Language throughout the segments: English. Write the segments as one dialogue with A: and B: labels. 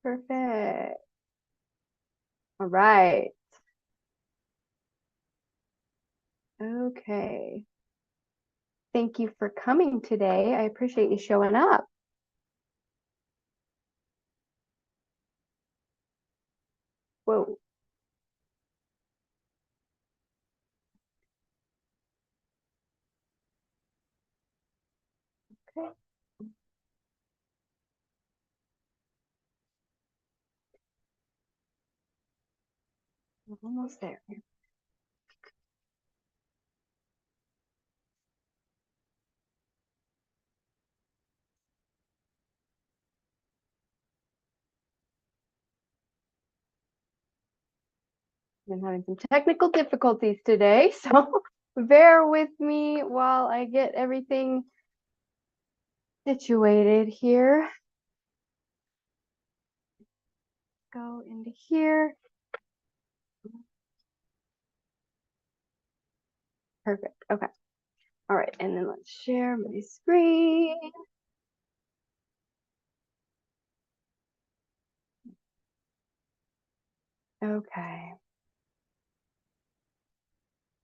A: Perfect. All right. Okay. Thank you for coming today. I appreciate you showing up. Whoa. Okay. We're almost there. Been having some technical difficulties today, so bear with me while I get everything situated here. Go into here. Perfect. Okay. All right. And then let's share my screen. Okay.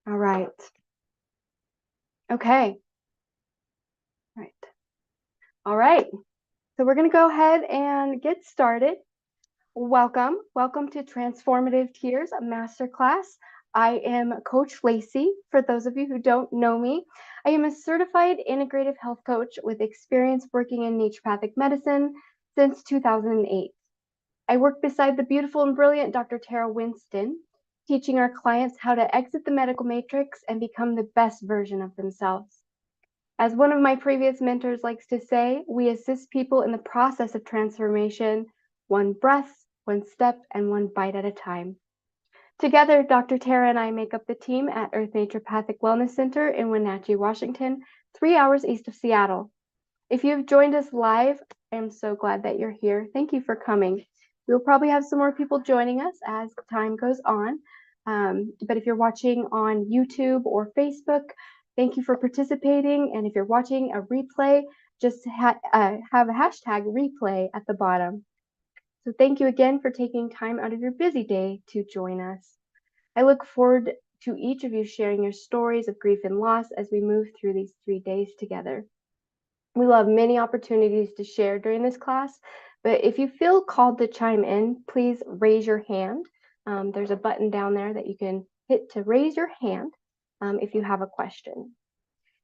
A: All right. Okay. Right. All right. So we're going to go ahead and get started. Welcome to Transformative Tears, a Masterclass. I am Coach Lacy. For those of you who don't know me, I am a certified integrative health coach with experience working in naturopathic medicine since 2008. I work beside the beautiful and brilliant Dr. Tara Winston, teaching our clients how to exit the medical matrix and become the best version of themselves. As one of my previous mentors likes to say, we assist people in the process of transformation, one breath, one step, and one bite at a time. Together, Dr. Tara and I make up the team at Earth Naturopathic Wellness Center in Wenatchee, Washington, 3 hours east of Seattle. If you've joined us live, I am so glad that you're here. Thank you for coming. We'll probably have some more people joining us as time goes on. But if you're watching on YouTube or Facebook, thank you for participating. And if you're watching a replay, just have a hashtag replay at the bottom. So thank you again for taking time out of your busy day to join us. I look forward to each of you sharing your stories of grief and loss as we move through these 3 days together. We will have many opportunities to share during this class, but if you feel called to chime in, please raise your hand. There's a button down there that you can hit to raise your hand if you have a question.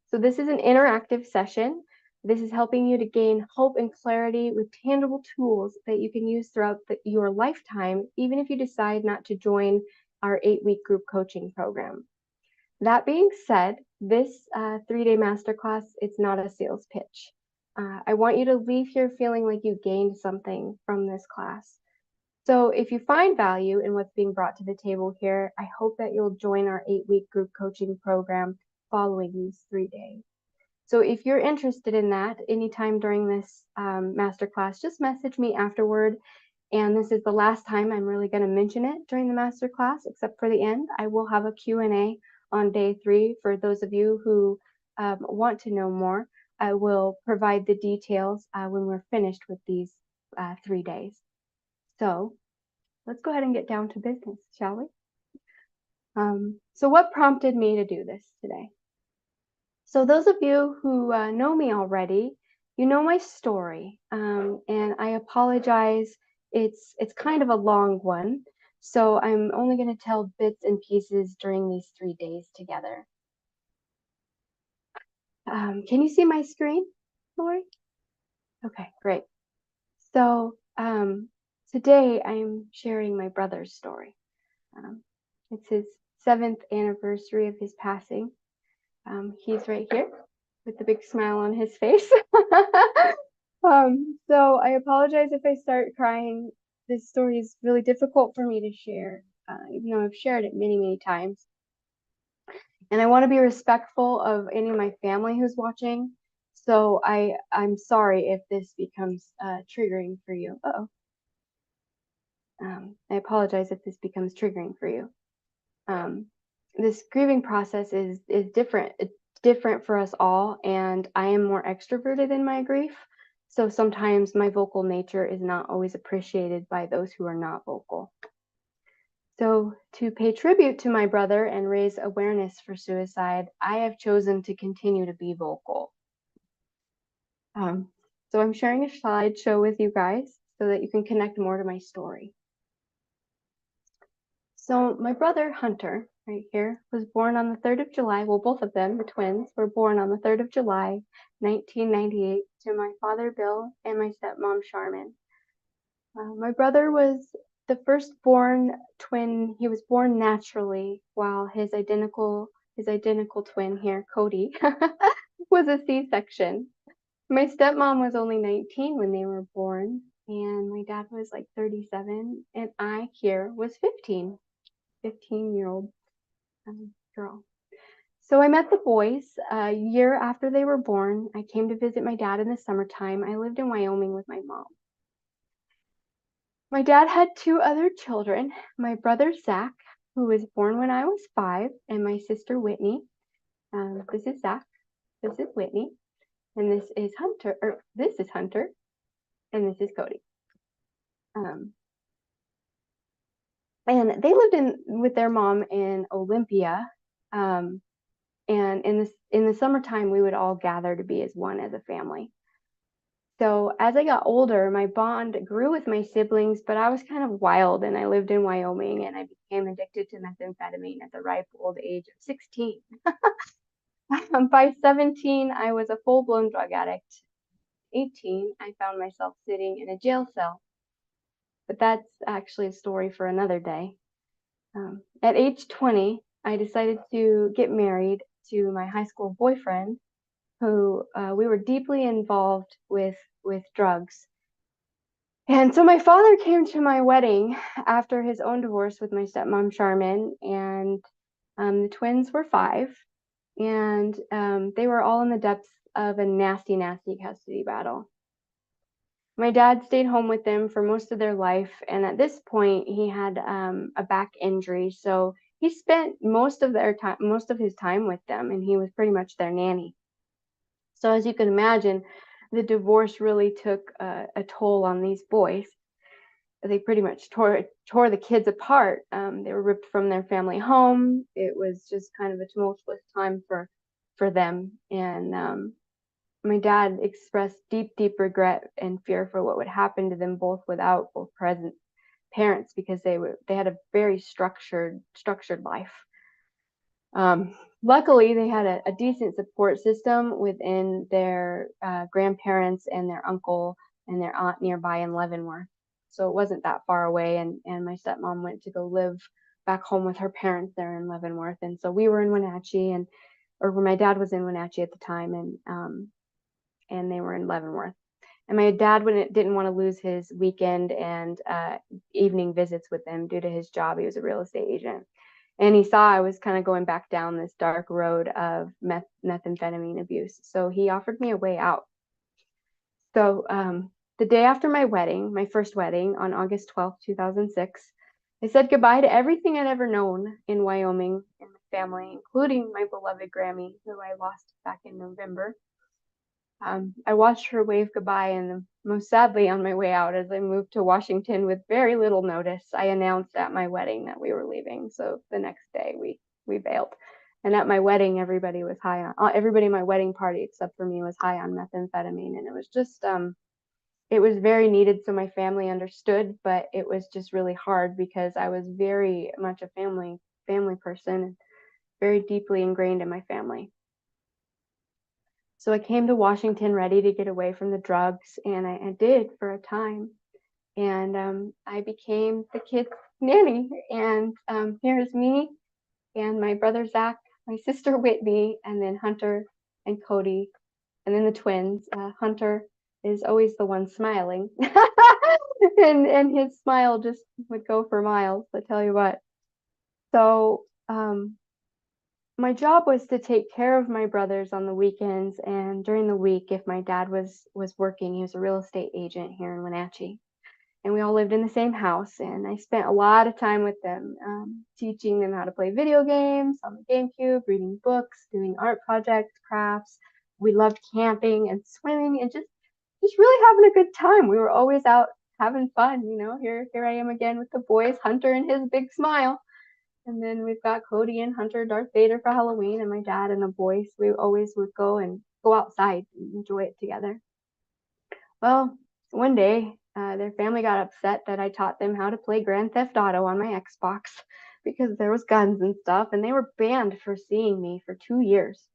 A: So this is an interactive session. This is helping you to gain hope and clarity with tangible tools that you can use throughout your lifetime, even if you decide not to join our 8-week group coaching program. That being said, this 3-day masterclass, it's not a sales pitch. I want you to leave here feeling like you gained something from this class. So if you find value in what's being brought to the table here, I hope that you'll join our 8-week group coaching program following these 3 days. So if you're interested in that anytime during this masterclass, just message me afterward. And this is the last time I'm really going to mention it during the masterclass, except for the end. I will have a Q&A on day 3 for those of you who want to know more. I will provide the details when we're finished with these 3 days. So let's go ahead and get down to business, shall we? So what prompted me to do this today? So those of you who know me already, you know my story, and I apologize. It's kind of a long one, so I'm only going to tell bits and pieces during these 3 days together. Can you see my screen, Lori? Okay, great. So today I'm sharing my brother's story. It's his 7th anniversary of his passing. He's right here with the big smile on his face. So I apologize if I start crying. This story is really difficult for me to share, even though I've shared it many, many times. And I want to be respectful of any of my family who's watching. So I'm sorry if this becomes triggering for you. I apologize if this becomes triggering for you. This grieving process is different. It's different for us all, and I am more extroverted in my grief. So sometimes my vocal nature is not always appreciated by those who are not vocal. So to pay tribute to my brother and raise awareness for suicide, I have chosen to continue to be vocal. So I'm sharing a slideshow with you guys so that you can connect more to my story. So my brother Hunter, right here, was born on the 3rd of July. Well, both of them, the twins, were born on the 3rd of July, 1998, to my father Bill and my stepmom Charmin. My brother was the firstborn twin. He was born naturally, while his identical twin here, Cody, was a C-section. My stepmom was only 19 when they were born, and my dad was like 37, and I here was 15-year-old girl. So I met the boys a year after they were born. I came to visit my dad in the summertime. I lived in Wyoming with my mom. My dad had 2 other children, my brother Zach, who was born when I was 5, and my sister Whitney. This is Zach, this is Whitney, and this is Hunter, and this is Cody. And they lived with their mom in Olympia. And in the summertime, we would all gather to be as one as a family. So as I got older, my bond grew with my siblings, but I was kind of wild, and I lived in Wyoming, and I became addicted to methamphetamine at the ripe old age of 16. By 17, I was a full-blown drug addict. 18, I found myself sitting in a jail cell. But that's actually a story for another day. At age 20, I decided to get married to my high school boyfriend, who we were deeply involved with drugs. And so my father came to my wedding after his own divorce with my stepmom, Charmin, and the twins were 5, and they were all in the depths of a nasty, nasty custody battle. My dad stayed home with them for most of their life, and at this point, he had a back injury, so he spent most of his time with them, and he was pretty much their nanny. So as you can imagine, the divorce really took a toll on these boys. They pretty much tore the kids apart. They were ripped from their family home. It was just kind of a tumultuous time for them, and my dad expressed deep, deep regret and fear for what would happen to them both without both present parents, because they had a very structured life. Luckily, they had a decent support system within their grandparents and their uncle and their aunt nearby in Leavenworth. So it wasn't that far away, and my stepmom went to go live back home with her parents there in Leavenworth. And so we were in Wenatchee, or my dad was in Wenatchee at the time, and they were in Leavenworth. And my dad didn't want to lose his weekend and evening visits with them due to his job. He was a real estate agent. And he saw I was kind of going back down this dark road of methamphetamine abuse. So he offered me a way out. So the day after my wedding, my first wedding on August 12th, 2006, I said goodbye to everything I'd ever known in Wyoming and my family, including my beloved Grammy, who I lost back in November. I watched her wave goodbye, and most sadly, on my way out, as I moved to Washington with very little notice, I announced at my wedding that we were leaving. So the next day, we bailed. And at my wedding, everybody in my wedding party except for me was high on methamphetamine, and it was just it was very needed, so my family understood, but it was just really hard because I was very much a family person, very deeply ingrained in my family. So I came to Washington ready to get away from the drugs, and I did for a time. And I became the kid's nanny. And here's me and my brother Zach, my sister Whitney, and then Hunter and Cody, and then the twins. Hunter is always the one smiling, and his smile just would go for miles, I tell you what. So my job was to take care of my brothers on the weekends, and during the week, if my dad was working, he was a real estate agent here in Wenatchee, and we all lived in the same house. And I spent a lot of time with them, teaching them how to play video games on the GameCube, reading books, doing art projects, crafts. We loved camping and swimming and just just really having a good time. We were always out having fun, here I am again with the boys, Hunter and his big smile. And then we've got Cody and Hunter, Darth Vader for Halloween, and my dad and the boys. We always would go outside and enjoy it together. Well, one day, their family got upset that I taught them how to play Grand Theft Auto on my Xbox because there was guns and stuff, and they were banned for seeing me for 2 years.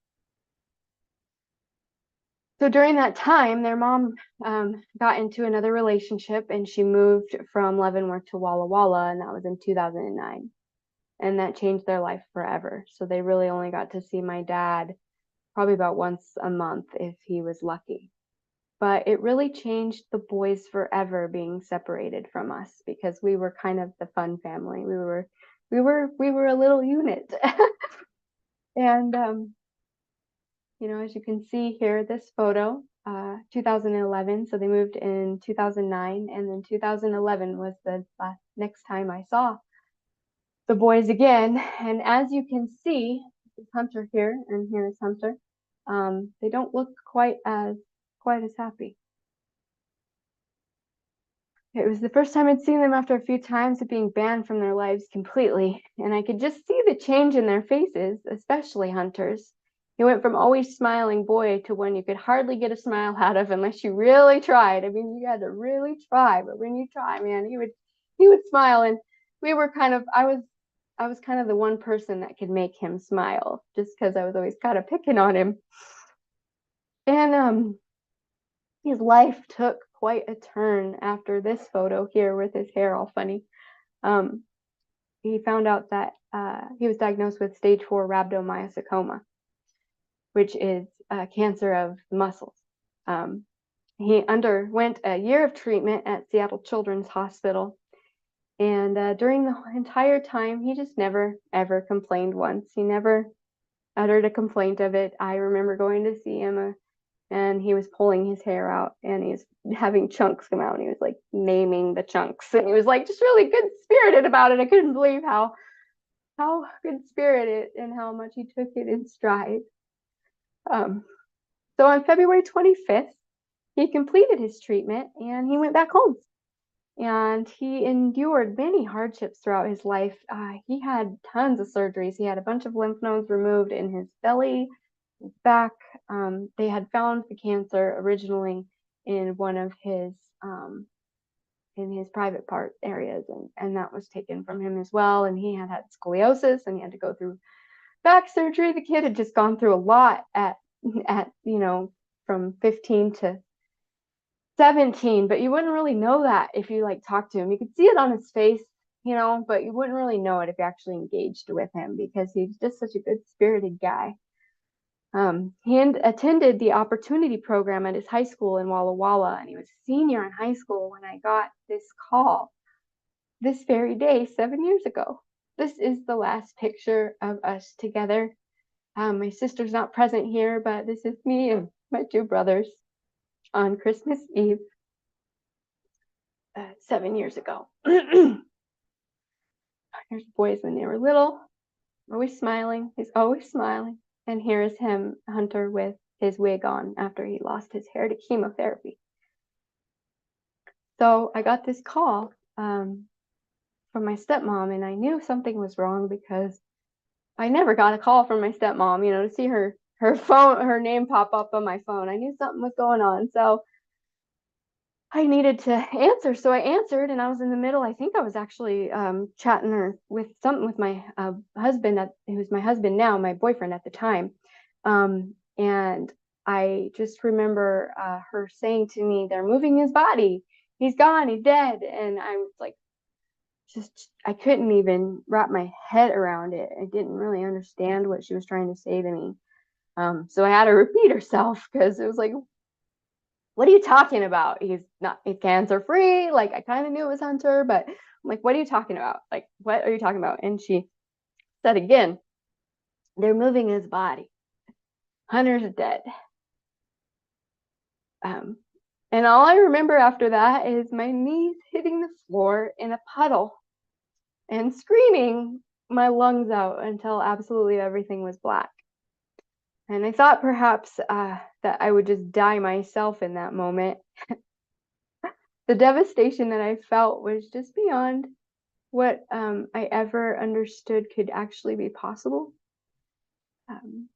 A: So during that time, their mom got into another relationship, and she moved from Leavenworth to Walla Walla, and that was in 2009. And that changed their life forever. So they really only got to see my dad probably about once a month if he was lucky. But it really changed the boys forever being separated from us because we were kind of the fun family. We were a little unit. And as you can see here, this photo, 2011. So they moved in 2009, and then 2011 was the next time I saw the boys again. And as you can see, this is Hunter here, and here is Hunter. They don't look quite as happy. It was the first time I'd seen them after a few times of being banned from their lives completely, and I could just see the change in their faces, especially Hunter's. He went from always smiling boy to one you could hardly get a smile out of unless you really tried. I mean, you had to really try, but when you try, man, he would smile. And we were I was kind of the one person that could make him smile, just because I was always kind of picking on him. And his life took quite a turn after this photo here with his hair all funny. He found out that he was diagnosed with stage 4 rhabdomyosarcoma, which is cancer of the muscles. He underwent a year of treatment at Seattle Children's Hospital. And during the entire time, he just never, ever complained once. He never uttered a complaint of it. I remember going to see him and he was pulling his hair out and he was having chunks come out and he was like naming the chunks. And he was like just really good spirited about it. I couldn't believe how good spirited and how much he took it in stride. So on February 25th, he completed his treatment and he went back home. And he endured many hardships throughout his life. He had tons of surgeries. He had a bunch of lymph nodes removed in his belly, his back. They had found the cancer originally in one of his in his private part areas, and that was taken from him as well. And he had scoliosis, and he had to go through back surgery. The kid had just gone through a lot at from 15 to 17, but you wouldn't really know that if you talked to him. You could see it on his face, but you wouldn't really know it if you actually engaged with him because he's just such a good spirited guy. He attended the opportunity program at his high school in Walla Walla, and he was a senior in high school when I got this call this very day 7 years ago. This is the last picture of us together. My sister's not present here, but this is me and my 2 brothers on Christmas Eve 7 years ago. Here's the boys when they were little, always smiling. He's always smiling. And here is him, Hunter, with his wig on after he lost his hair to chemotherapy. So I got this call from my stepmom, and I knew something was wrong because I never got a call from my stepmom, to see her phone, her name pop up on my phone. I knew something was going on. So I needed to answer. So I answered, and I was in the middle. I think I was actually chatting with my husband, who's my husband now, my boyfriend at the time. And I just remember her saying to me, "They're moving his body. He's gone. He's dead." And I was like, I couldn't even wrap my head around it. I didn't really understand what she was trying to say to me. So I had to repeat herself because it was like, "What are you talking about? He's cancer free." I kind of knew it was Hunter, but I'm like, "What are you talking about? What are you talking about?" And she said again, "They're moving his body. Hunter's dead." And all I remember after that is my knees hitting the floor in a puddle and screaming my lungs out until absolutely everything was black. And I thought perhaps that I would just die myself in that moment. The devastation that I felt was just beyond what I ever understood could actually be possible. Um,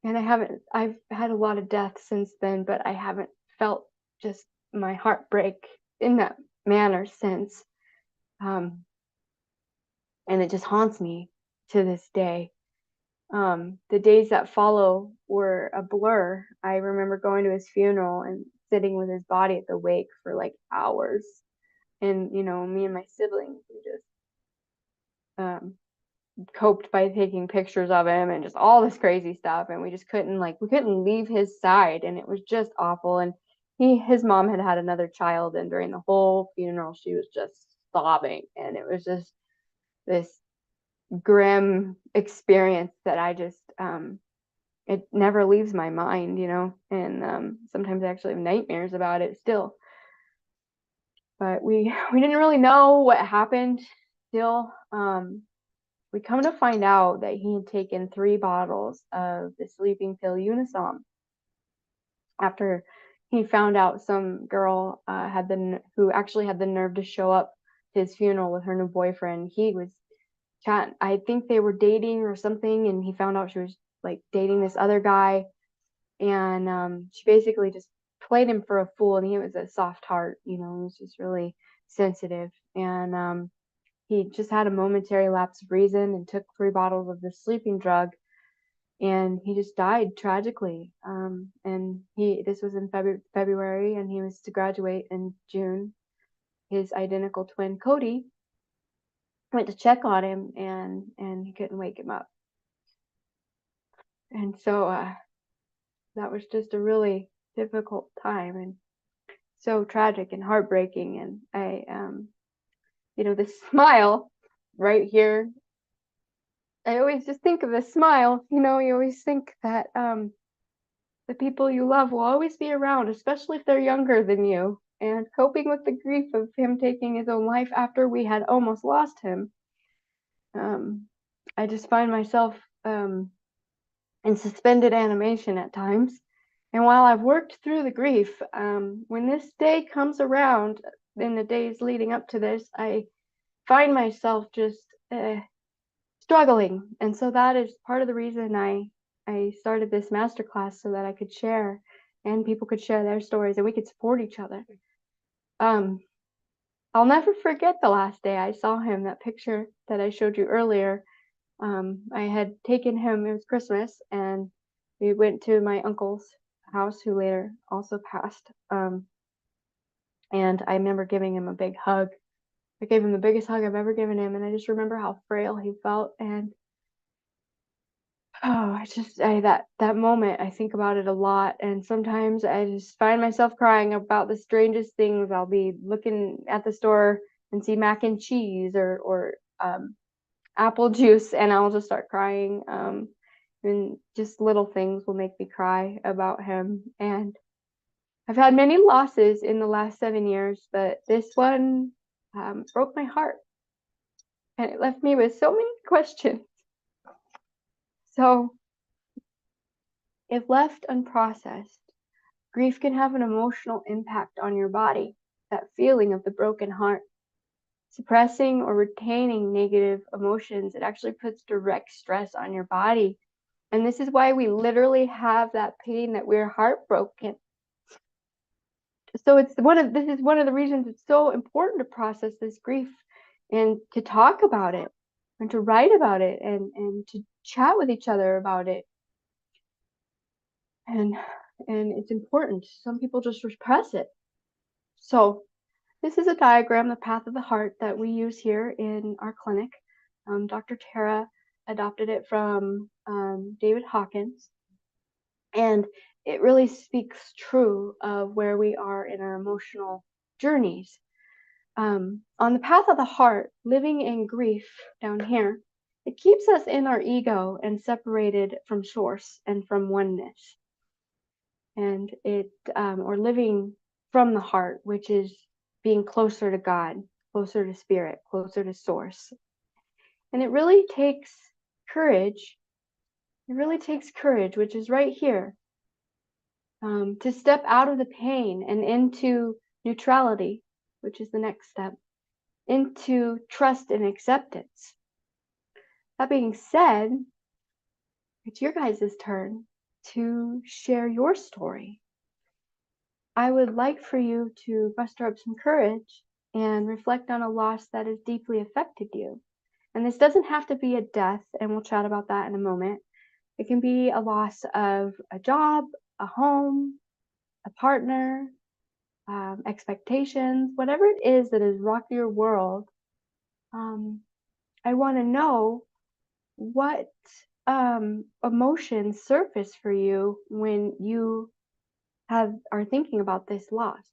A: and I've had a lot of death since then, but I haven't felt just my heart break in that manner since. And it just haunts me to this day. The days that follow were a blur. I remember going to his funeral and sitting with his body at the wake for like hours. And, me and my siblings, we just um, coped by taking pictures of him and just all this crazy stuff. And we just we couldn't leave his side. And it was just awful. And his mom had had another child. And during the whole funeral, she was just sobbing. And it was just this grim experience that I just, it never leaves my mind, and sometimes I actually have nightmares about it still. But we didn't really know what happened still. We come to find out that he had taken 3 bottles of the sleeping pill Unisom after he found out some girl who actually had the nerve to show up to his funeral with her new boyfriend. He was I think they were dating or something, and he found out she was like dating this other guy, and she basically just played him for a fool. And he was a soft heart, he was just really sensitive, and he just had a momentary lapse of reason and took 3 bottles of this sleeping drug, and he just died tragically. And this was in February, and he was to graduate in June. His identical twin Cody went to check on him, and he couldn't wake him up. And so that was just a really difficult time and so tragic and heartbreaking. And this smile right here, I always just think of the smile. You always think that the people you love will always be around, especially if they're younger than you. And coping with the grief of him taking his own life after we had almost lost him, I just find myself in suspended animation at times. And while I've worked through the grief, when this day comes around, in the days leading up to this, I find myself just struggling. And so that is part of the reason I started this masterclass, so that I could share and people could share their stories and we could support each other. I'll never forget the last day I saw him, that picture that I showed you earlier. I had taken him, it was Christmas, and we went to my uncle's house, who later also passed. And I remember giving him a big hug. I gave him the biggest hug I've ever given him, and I just remember how frail he felt. And that moment, I think about it a lot. And sometimes I just find myself crying about the strangest things. I'll be looking at the store and see mac and cheese or apple juice, and I'll just start crying. And just little things will make me cry about him. And I've had many losses in the last 7 years, but this one broke my heart, and it left me with so many questions. So, if left unprocessed, grief can have an emotional impact on your body, that feeling of the broken heart. Suppressing or retaining negative emotions, it actually puts direct stress on your body. And this is why we literally have that pain, that we're heartbroken. So this is one of the reasons it's so important to process this grief and to talk about it and to write about it and to chat with each other about it. And it's important. Some people just repress it. So this is a diagram, the path of the heart, that we use here in our clinic. Dr. Tara adopted it from David Hawkins. And it really speaks true of where we are in our emotional journeys. On the path of the heart, living in grief down here, it keeps us in our ego and separated from source and from oneness. And or living from the heart, which is being closer to God, closer to spirit, closer to source. And it really takes courage It really takes courage, which is right here, to step out of the pain and into neutrality, which is the next step, into trust and acceptance. That being said, it's your guys' turn to share your story. I would like for you to muster up some courage and reflect on a loss that has deeply affected you. And this doesn't have to be a death, and we'll chat about that in a moment. It can be a loss of a job, a home, a partner, expectations, whatever it is that has rocked your world. I want to know what emotions surface for you when you are thinking about this loss.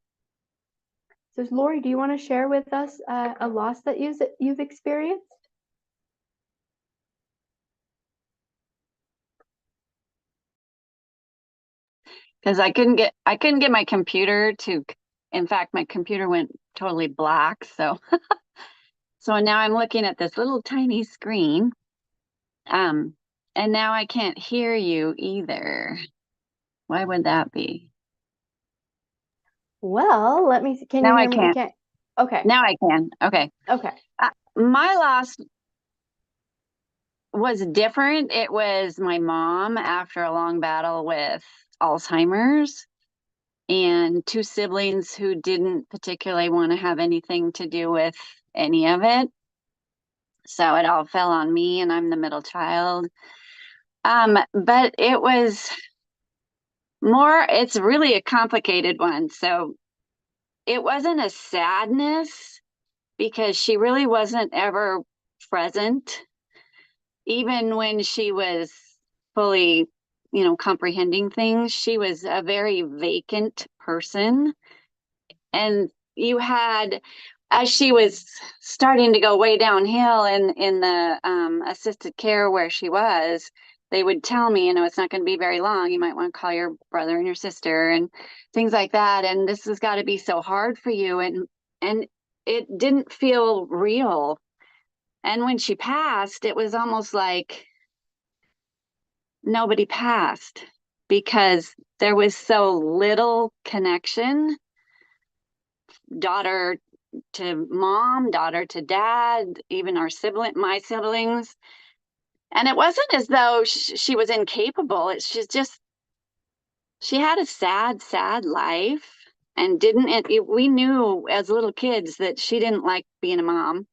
A: So, Lori, do you want to share with us a loss that you've experienced?
B: Because I couldn't get my computer to, in fact, my computer went totally black. So now I'm looking at this little tiny screen. And now I can't hear you either. Why would that be?
A: Well, let me see. Can you
B: Now I
A: hear me? You
B: can't.
A: can't. Okay.
B: Now I can. Okay.
A: Okay.
B: My loss was different. It was my mom after a long battle with Alzheimer's and two siblings who didn't particularly want to have anything to do with any of it. So it all fell on me, and I'm the middle child. But it was more, it's really a complicated one. So it wasn't a sadness because she really wasn't ever present, even when she was fully, comprehending things. She was a very vacant person. And you had, as she was starting to go way downhill in the assisted care where she was, they would tell me, it's not going to be very long. You might want to call your brother and your sister and things like that. And this has got to be so hard for you. And it didn't feel real. And when she passed, it was almost like nobody passed because there was so little connection, daughter to mom, daughter to dad, even my siblings. And it wasn't as though she was incapable. She had a sad, sad life and we knew as little kids that she didn't like being a mom.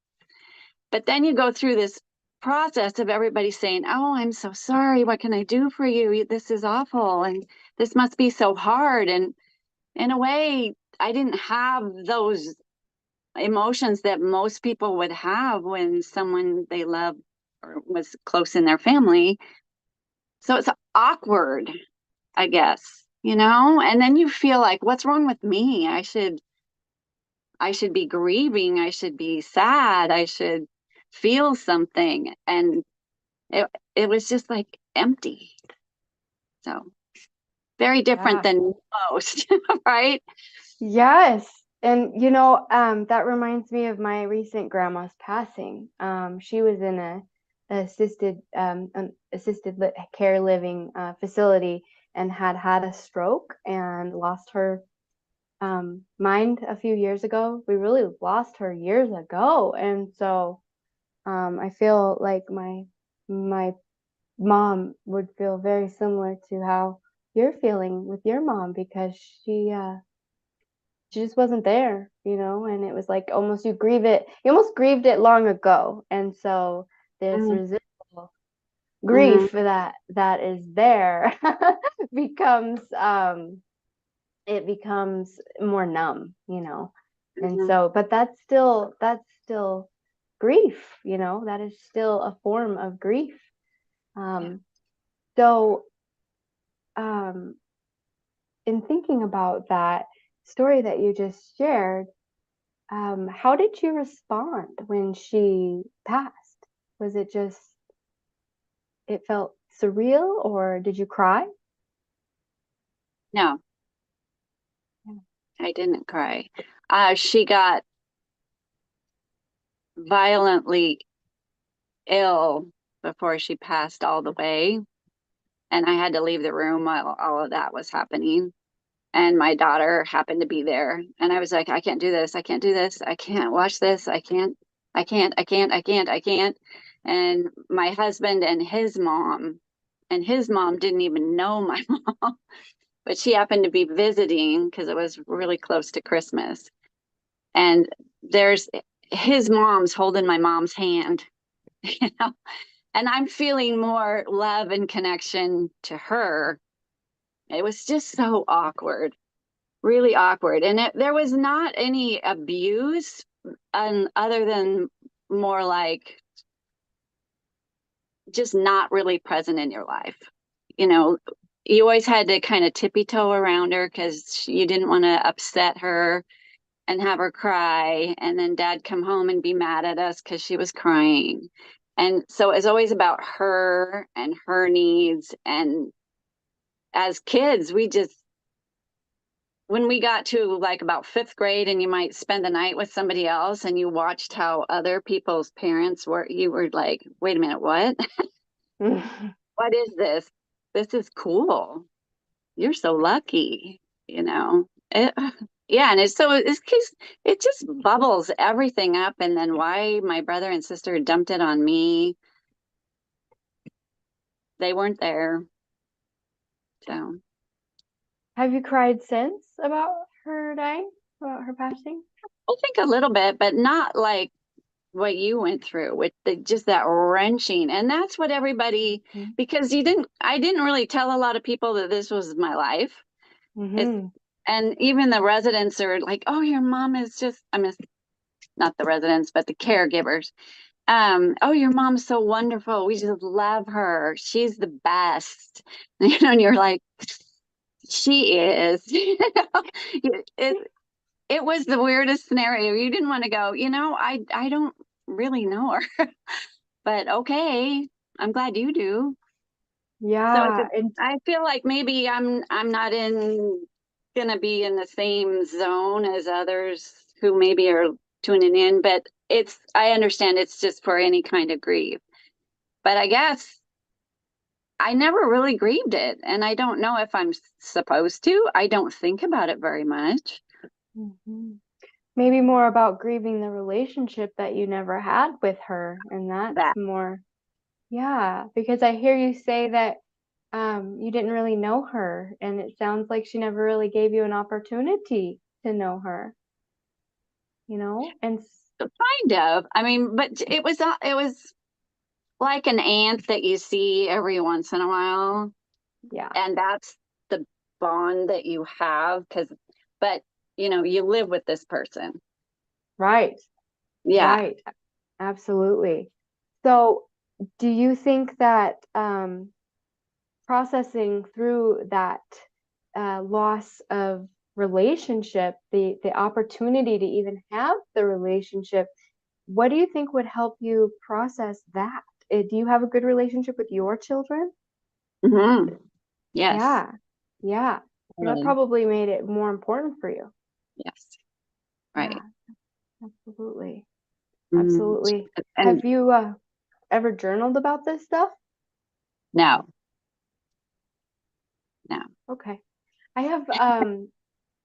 B: But then you go through this process of everybody saying, "Oh, I'm so sorry. What can I do for you? This is awful. And this must be so hard." And in a way, I didn't have those emotions that most people would have when someone they love or was close in their family. So it's awkward, I guess, and then you feel like, what's wrong with me? I should be grieving. I should be sad. I should feel something. And it was just like empty. So very different
A: Yeah.
B: than most, right?
A: Yes. And that reminds me of my recent grandma's passing. She was in a assisted care living facility and had a stroke and lost her mind a few years ago. We really lost her years ago, and so I feel like my mom would feel very similar to how you're feeling with your mom because she just wasn't there, and it was like almost you almost grieved it long ago. And so this
B: Mm-hmm.
A: residual grief that is there becomes it becomes more numb, and
B: Mm-hmm.
A: so but that's still grief, that is still a form of grief.
B: Yeah.
A: So um in thinking about that story that you just shared, how did you respond when she passed? Was it just, it felt surreal, or did you cry?
B: No, I didn't cry. She got violently ill before she passed all the way. and I had to leave the room while all of that was happening. And my daughter happened to be there, and I was like, I can't do this. I can't do this. I can't watch this. I can't. And my husband and his mom didn't even know my mom, but she happened to be visiting because it was really close to Christmas. And there's his mom's holding my mom's hand, you know, and I'm feeling more love and connection to her. It was just so awkward, really awkward. And there was not any abuse, other than more like just not really present in your life. You know, you always had to kind of tippy toe around her because you didn't want to upset her and have her cry, and then dad come home and be mad at us because she was crying. And so it's always about her and her needs. And as kids, we just, when we got to like about fifth grade and you might spend the night with somebody else and you watched how other people's parents were, you were like, wait a minute, what? What is this? This is cool. You're so lucky, you know. Yeah, and it's so it just bubbles everything up, and then why my brother and sister dumped it on me. They weren't there. So
A: Have you cried since about her dying, about her passing?
B: I think a little bit, but not like what you went through with just that wrenching. And that's what everybody, because I didn't really tell a lot of people that this was my life. It's,
A: Mm-hmm.
B: and even the residents are like, oh, your mom is just, I mean, not the residents, but the caregivers. Oh, your mom's so wonderful. We just love her. She's the best. You know, and you're like, she is. It was the weirdest scenario. You didn't want to go, I don't really know her, but okay. I'm glad you do. So
A: Yeah, and
B: I feel like maybe I'm not gonna be in the same zone as others who maybe are tuning in, but I understand it's just for any kind of grief. But I guess I never really grieved it, and I don't know if I'm supposed to. I don't think about it very much.
A: mhm. Maybe more about grieving the relationship that you never had with her, and that's
B: That
A: more, yeah, because I hear you say that you didn't really know her, and it sounds like she never really gave you an opportunity to know her, and
B: kind of. I mean, but it was like an aunt that you see every once in a while,
A: yeah,
B: and that's the bond that you have but you live with this person.
A: right,
B: Yeah.
A: right, absolutely. So, do you think that processing through that loss of relationship, the opportunity to even have the relationship, what do you think would help you process that? Do you have a good relationship with your children?
B: Hmm. Yes.
A: Yeah, yeah. So that
B: Really.
A: probably made it more important for you.
B: Yes. Right.
A: Yeah, absolutely.
B: Mm.
A: Absolutely.
B: And
A: Have you ever journaled about this stuff?
B: no, no.
A: Okay. I have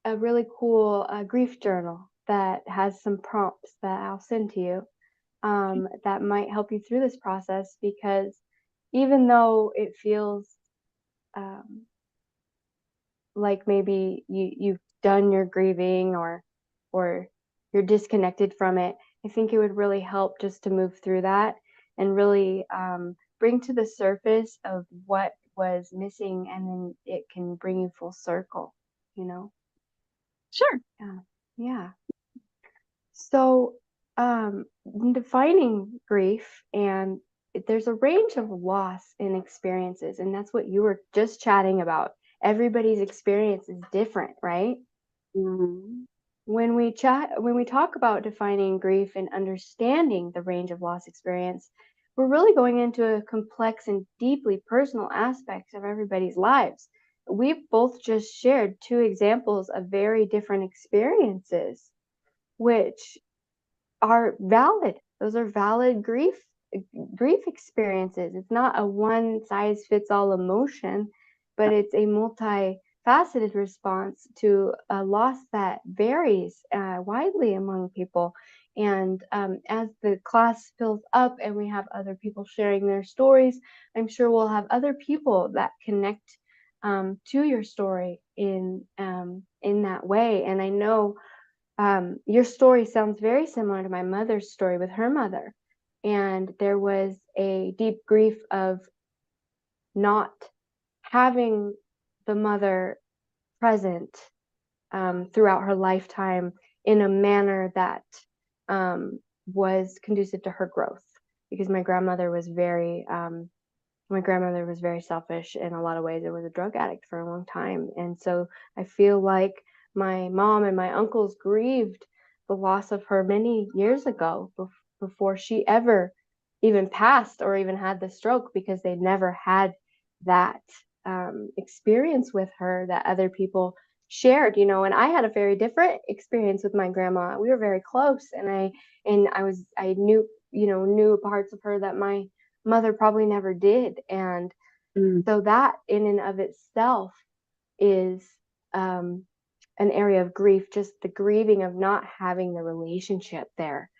A: a really cool grief journal that has some prompts that I'll send to you that might help you through this process because even though it feels um, like maybe you've done your grieving or you're disconnected from it, I think it would really help just to move through that and really bring to the surface of what was missing, and then it can bring you full circle, you know?
B: Sure.
A: Yeah. Yeah. So, in defining grief, and there's a range of loss in experiences, and that's what you were just chatting about. Everybody's experience is different, right?
B: Hmm.
A: When we talk about defining grief and understanding the range of loss experience, we're really going into a complex and deeply personal aspects of everybody's lives. We've both just shared two examples of very different experiences, which are valid. Those are valid grief grief experiences. It's not a one size fits all emotion, but it's a multifaceted response to a loss that varies widely among people. And as the class fills up and we have other people sharing their stories, I'm sure we'll have other people that connect to your story in that way. And I know your story sounds very similar to my mother's story with her mother. And there was a deep grief of not having the mother present throughout her lifetime in a manner that was conducive to her growth. Because my grandmother was very selfish in a lot of ways. It was a drug addict for a long time. And so I feel like my mom and my uncles grieved the loss of her many years ago before she ever even passed or even had the stroke, because they never had that experience with her that other people shared, you know. And I had a very different experience with my grandma. We were very close, and I knew parts of her that my mother probably never did. And so that in and of itself is an area of grief, just the grieving of not having the relationship there.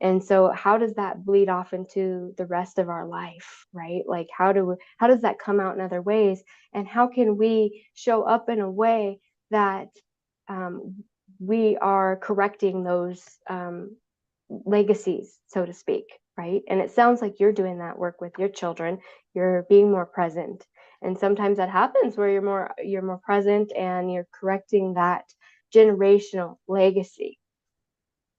A: And so how does that bleed off into the rest of our life, right? Like how does that come out in other ways, and how can we show up in a way that we are correcting those legacies, so to speak, right? And it sounds like you're doing that work with your children. You're being more present, and sometimes that happens where you're more present and you're correcting that generational legacy.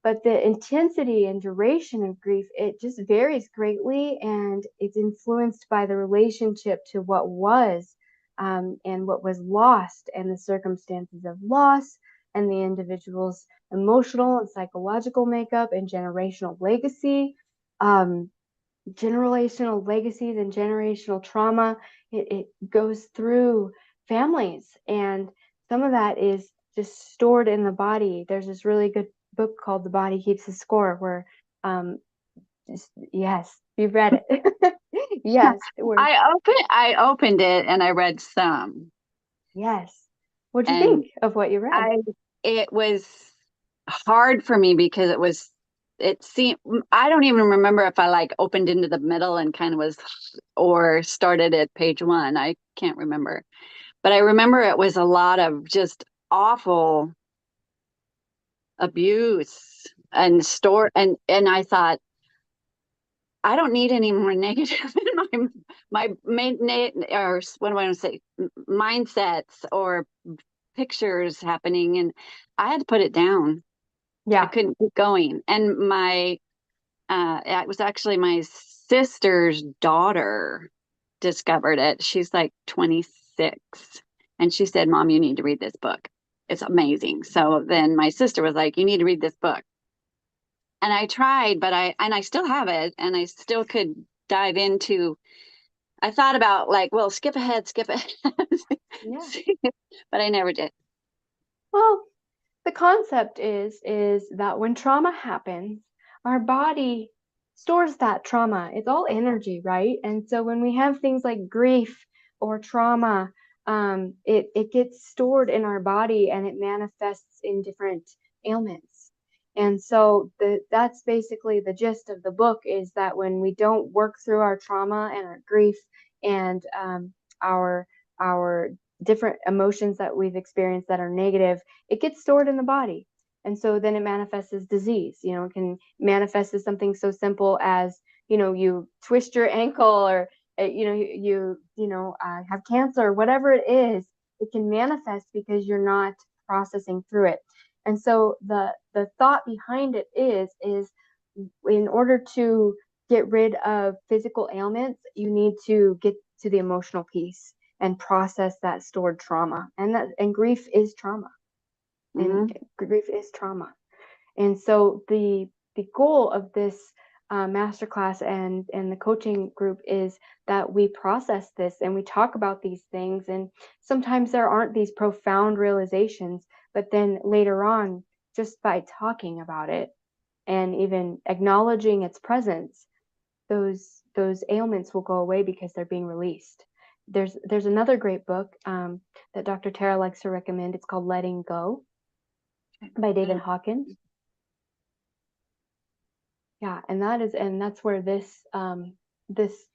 A: But the intensity and duration of grief, it just varies greatly, and it's influenced by the relationship to what was and what was lost, and the circumstances of loss, and the individual's emotional and psychological makeup, and generational legacy. Generational legacies and generational trauma, it goes through families, and some of that is just stored in the body. There's this really good book called The Body Keeps the Score, where yes, you've read it. Yes,
B: I opened it and I read some.
A: yes. What'd you
B: And
A: think of what you read?
B: it was hard for me because it seemed, I don't even remember if I like opened into the middle and kind of was, or started at page one. I can't remember, but I remember it was a lot of just awful abuse and I thought, I don't need any more negative in my or what do I want to say, mindsets or pictures happening, and I had to put it down. I
A: Yeah.
B: couldn't keep going. And it was actually my sister's daughter discovered it. She's like 26, and she said, "Mom, you need to read this book. It's amazing." So then my sister was like, "You need to read this book." And I tried, but I still have it, and I still could dive into. I thought about like, well, skip ahead,
A: Yeah.
B: but I never did.
A: Well, the concept is that when trauma happens, our body stores that trauma. It's all energy, right? And so when we have things like grief or trauma, it gets stored in our body, and it manifests in different ailments. And so that's basically the gist of the book, is that when we don't work through our trauma and our grief and our our different emotions that we've experienced that are negative, it gets stored in the body. And so then it manifests as disease. You know, it can manifest as something so simple as, you know, you twist your ankle, or have cancer, or whatever it is. It can manifest because you're not processing through it. And so the thought behind it is in order to get rid of physical ailments, you need to get to the emotional piece and process that stored trauma. And grief is trauma. And
B: Mm-hmm.
A: grief is trauma. And so the goal of this masterclass and the coaching group is that we process this and we talk about these things. And sometimes there aren't these profound realizations, but then later on, just by talking about it and even acknowledging its presence, those ailments will go away because they're being released. There's another great book that Dr. Tara likes to recommend. It's called Letting Go by David Hawkins. Yeah, and that's where this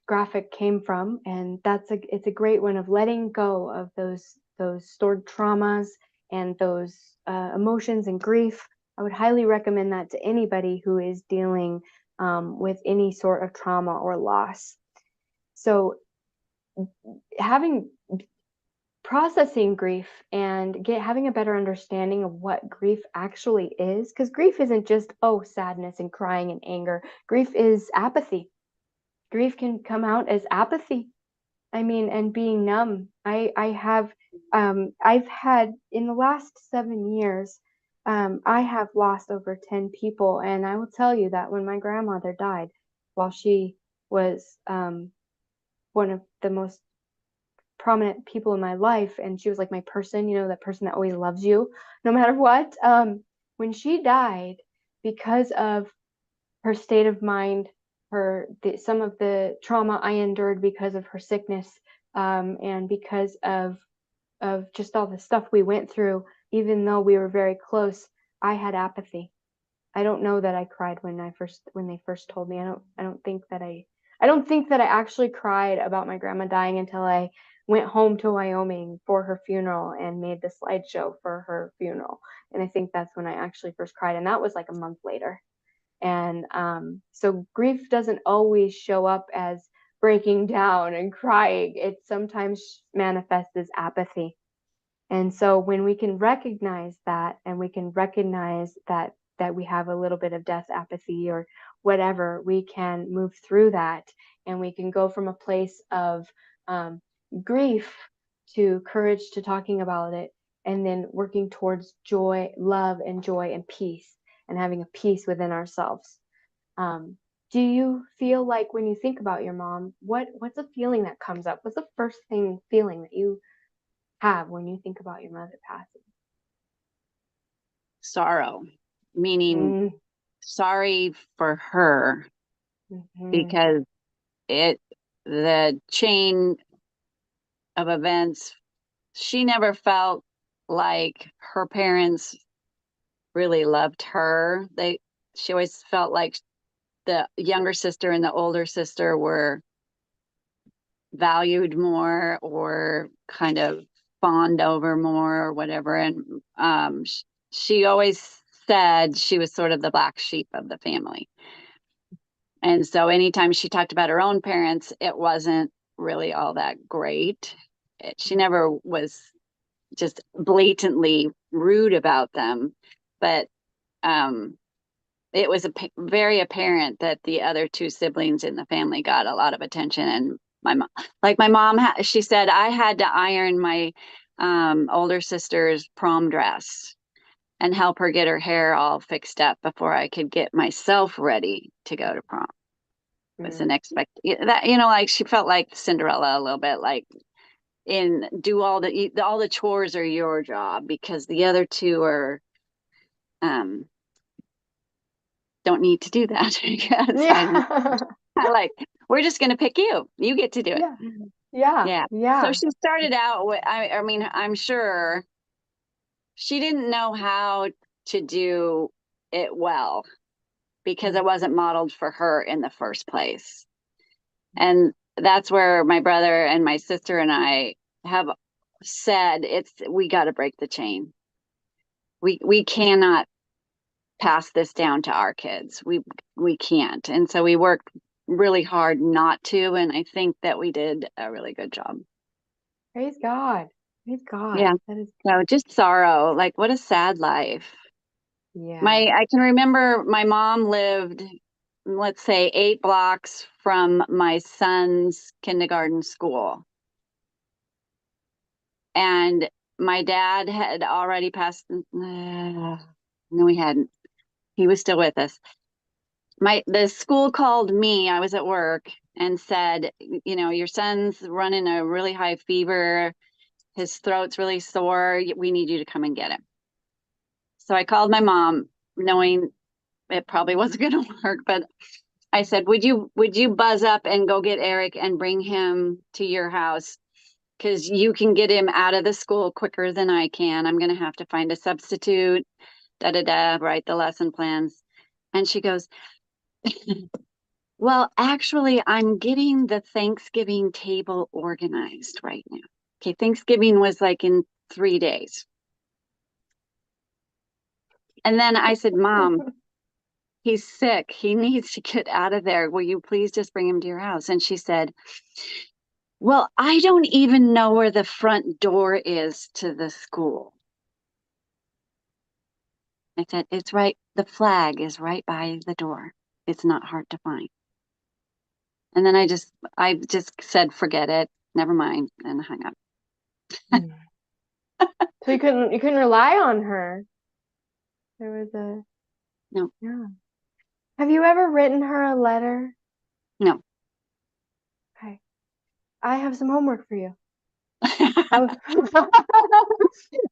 A: graphic came from, and it's a great one of letting go of those stored traumas and those emotions and grief. I would highly recommend that to anybody who is dealing with any sort of trauma or loss. So processing grief and having a better understanding of what grief actually is, because grief isn't just sadness and crying and anger. Grief is apathy. Grief can come out as apathy. I mean, and being numb. I've had in the last 7 years, I have lost over 10 people, and I will tell you that when my grandmother died, while she was one of the most prominent people in my life, and she was like my person, that person that always loves you no matter what. When she died, because of her state of mind, some of the trauma I endured because of her sickness, and because of just all the stuff we went through, even though we were very close, I had apathy. I don't know that I cried when they first told me. I don't think that I actually cried about my grandma dying until I went home to Wyoming for her funeral and made the slideshow for her funeral. And I think that's when I actually first cried, and that was like a month later. And so grief doesn't always show up as breaking down and crying. It sometimes manifests as apathy. And so when we can recognize that, and we can recognize that we have a little bit of death apathy or whatever, we can move through that, and we can go from a place of grief to courage to talking about it, and then working towards joy, love, and joy and peace, and having a peace within ourselves. Do you feel like when you think about your mom, what's a feeling that comes up? What's the first feeling that you have when you think about your mother passing?
B: Sorrow, meaning sorry for her, because the chain of events, she never felt like her parents really loved her. She always felt like the younger sister and the older sister were valued more, or kind of fawned over more, or whatever. And she always said she was sort of the black sheep of the family. And so anytime she talked about her own parents, it wasn't really all that great. She never was just blatantly rude about them, but it was very apparent that the other two siblings in the family got a lot of attention. And my mom, she said, I had to iron my older sister's prom dress and help her get her hair all fixed up before I could get myself ready to go to prom. It was an that, like she felt like Cinderella a little bit, like do all the chores are your job, because the other two are don't need to do that. Like, we're just going to pick you. You get to do it.
A: Yeah.
B: So she started out with, I mean, I'm sure she didn't know how to do it well, because it wasn't modeled for her in the first place. And that's where my brother and my sister and I have said, we got to break the chain. We cannot pass this down to our kids. We can't. And so we worked really hard not to, and I think that we did a really good job.
A: Praise God.
B: Yeah. So just sorrow. Like, what a sad life.
A: Yeah.
B: I can remember my mom lived, let's say, 8 blocks from my son's kindergarten school. And my dad had already passed. No, he hadn't. He was still with us. The school called me, I was at work, and said, your son's running a really high fever. His throat's really sore. We need you to come and get him. So I called my mom, knowing it probably wasn't going to work, but I said, would you buzz up and go get Eric and bring him to your house? Because you can get him out of the school quicker than I can. I'm going to have to find a substitute, write the lesson plans. And she goes, well, actually, I'm getting the Thanksgiving table organized right now. Okay, Thanksgiving was like in 3 days. And then I said, Mom, he's sick. He needs to get out of there. Will you please just bring him to your house? And she said, well, I don't even know where the front door is to the school. I said, it's right. The flag is right by the door. It's not hard to find. And then I just said, forget it. Never mind. And hung up.
A: So you couldn't rely on her. There was a
B: No.
A: Yeah. Have you ever written her a letter?
B: No.
A: Okay. I have some homework for you. I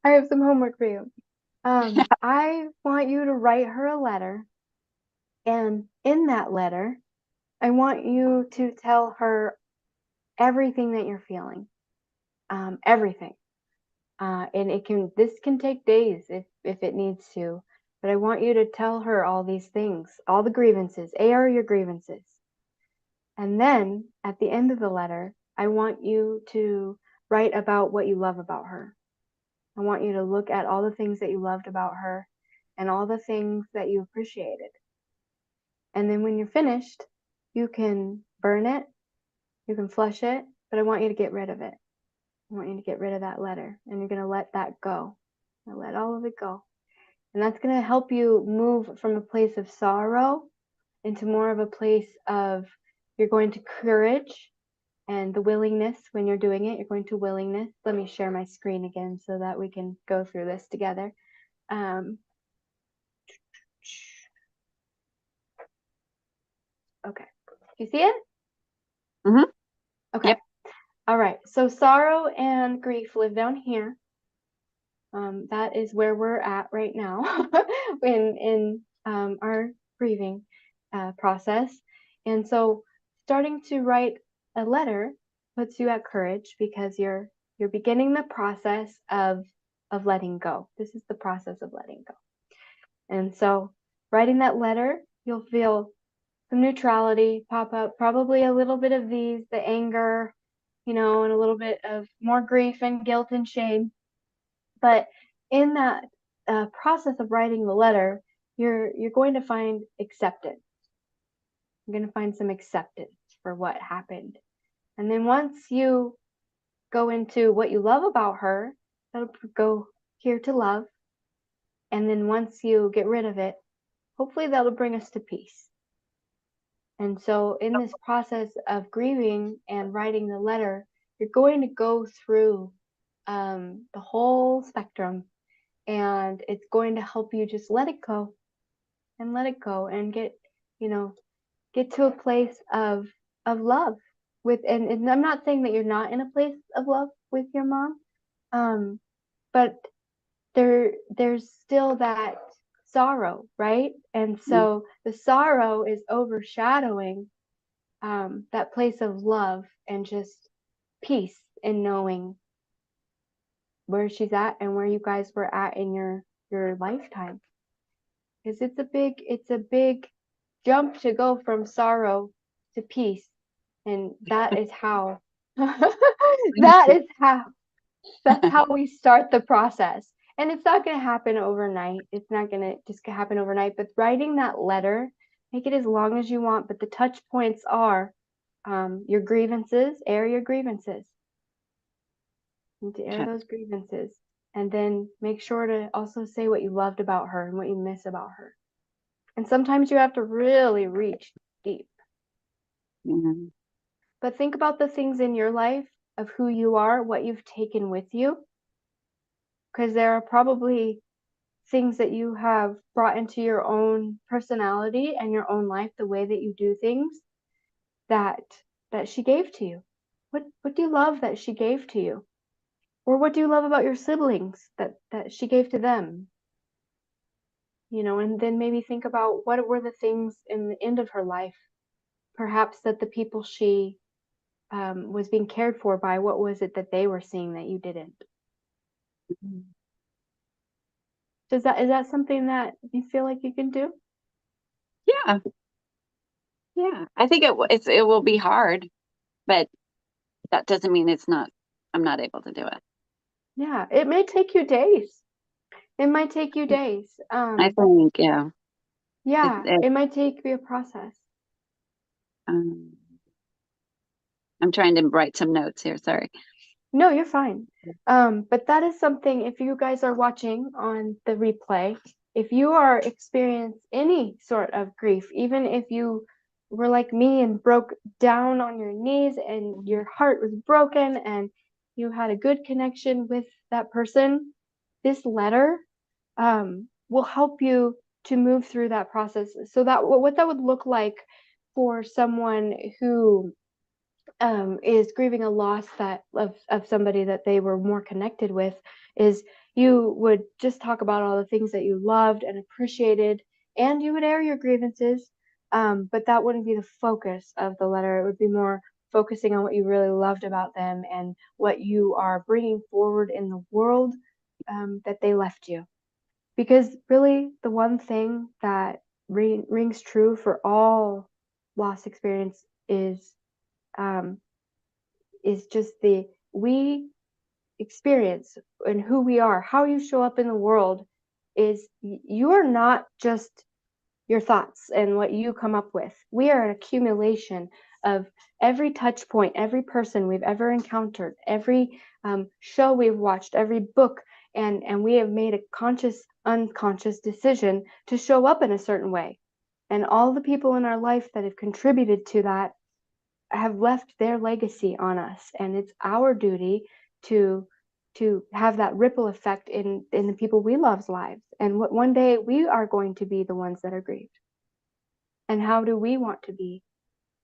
A: have some homework for you. I want you to write her a letter, and in that letter, I want you to tell her everything that you're feeling. Everything. And this can take days if it needs to, but I want you to tell her all these things, all the grievances, air your grievances. And then at the end of the letter, I want you to write about what you love about her. I want you to look at all the things that you loved about her and all the things that you appreciated. And then when you're finished, you can burn it, you can flush it, but I want you to get rid of it. I want you to get rid of that letter, and you're going to let that go. Let all of it go. And that's going to help you move from a place of sorrow into more of a place of you're going to courage and the willingness when you're doing it. You're going to willingness. Let me share my screen again so that we can go through this together. Okay. Do you see it?
B: Mm-hmm.
A: Okay.
B: Yep.
A: All right. So sorrow and grief live down here. That is where we're at right now in our grieving process. And so starting to write a letter puts you at courage because you're beginning the process of letting go. This is the process of letting go. And so writing that letter, you'll feel some neutrality pop up, probably a little bit of the anger, and a little bit of more grief and guilt and shame. But in that process of writing the letter, you're going to find acceptance. You're going to find some acceptance for what happened. And then once you go into what you love about her, that'll go here to love. And then once you get rid of it, hopefully that'll bring us to peace. And so in this process of grieving and writing the letter, you're going to go through the whole spectrum, and it's going to help you just let it go and get to a place of love with, and I'm not saying that you're not in a place of love with your mom, but there's still that sorrow, right? And so the sorrow is overshadowing that place of love and just peace in knowing where she's at and where you guys were at in your lifetime. Because it's a big jump to go from sorrow to peace, and that is how that's how we start the process. And it's not going to happen overnight. It's not going to just happen overnight, but writing that letter, make it as long as you want, but the touch points are your grievances. Air your grievances. You need to air those grievances, and then make sure to also say what you loved about her and what you miss about her. And sometimes you have to really reach deep.
B: Mm-hmm.
A: But think about the things in your life of who you are, what you've taken with you, because there are probably things that you have brought into your own personality and your own life, the way that you do things that she gave to you. What do you love that she gave to you? Or what do you love about your siblings that she gave to them? And then maybe think about what were the things in the end of her life perhaps that the people she was being cared for by, what was it that they were seeing that you didn't? Is that something that you feel like you can do?
B: Yeah. Yeah. I think it will be hard, but that doesn't mean I'm not able to do it.
A: Yeah, it may take you days. It might take you days.
B: I think, yeah. It,
A: Yeah,
B: it,
A: it might take you a process.
B: um, I'm trying to write some notes here. Sorry.
A: No, you're fine. But that is something, if you guys are watching on the replay, if you are experiencing any sort of grief, even if you were like me and broke down on your knees and your heart was broken and you had a good connection with that person, this letter will help you to move through that process. So that what that would look like for someone who is grieving a loss that of somebody that they were more connected with, is you would just talk about all the things that you loved and appreciated, and you would air your grievances, but that wouldn't be the focus of the letter. It would be more focusing on what you really loved about them and what you are bringing forward in the world, that they left you. Because really, the one thing that rings true for all loss experience um, is just the we experience and who we are, how you show up in the world is you are not just your thoughts and what you come up with. We are an accumulation of every touch point, every person we've ever encountered, every show we've watched, every book, and we have made a conscious, unconscious decision to show up in a certain way. And all the people in our life that have contributed to that have left their legacy on us, and it's our duty to have that ripple effect in the people we love's lives. And one day we are going to be the ones that are grieved. And how do we want to be?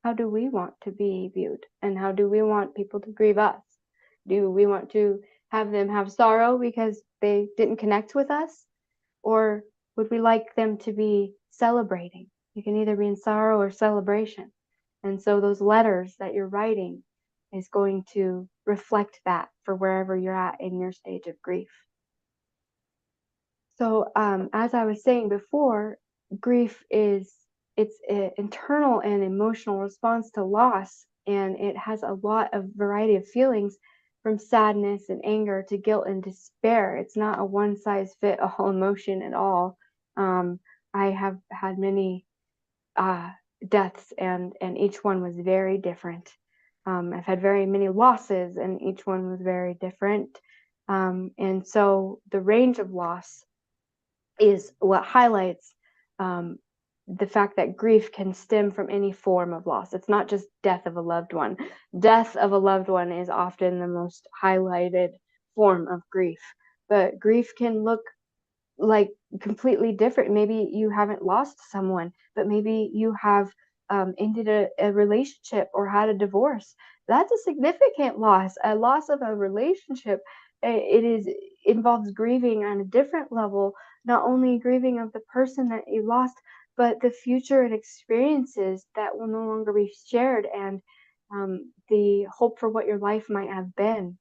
A: How do we want to be viewed? And how do we want people to grieve us? Do we want to have them have sorrow because they didn't connect with us? Or would we like them to be celebrating? You can either be in sorrow or celebration. And so those letters that you're writing is going to reflect that for wherever you're at in your stage of grief. So as I was saying before, grief it's an internal and emotional response to loss, and it has a lot of variety of feelings, from sadness and anger to guilt and despair. It's not a one size fit all emotion at all. I have had many uh, deaths, and each one was very different. I've had very many losses, and each one was very different. And so the range of loss is what highlights the fact that grief can stem from any form of loss. It's not just death of a loved one. Death of a loved one is often the most highlighted form of grief, but grief can look like completely different. Maybe you haven't lost someone, but maybe you have ended a relationship or had a divorce. That's a significant loss. A loss of a relationship, it is involves grieving on a different level, not only grieving of the person that you lost, but the future and experiences that will no longer be shared, and the hope for what your life might have been.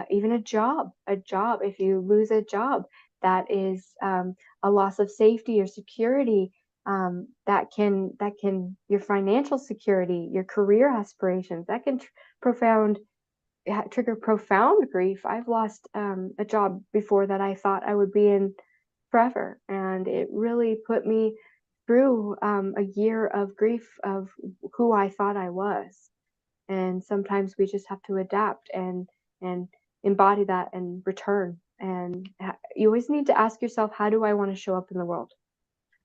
A: Even a job, if you lose a job, that is a loss of safety or security, that can your financial security, your career aspirations, that can trigger profound grief. I've lost a job before that I thought I would be in forever, and it really put me through a year of grief of who I thought I was. And sometimes we just have to adapt and embody that and return. And you always need to ask yourself, how do I want to show up in the world,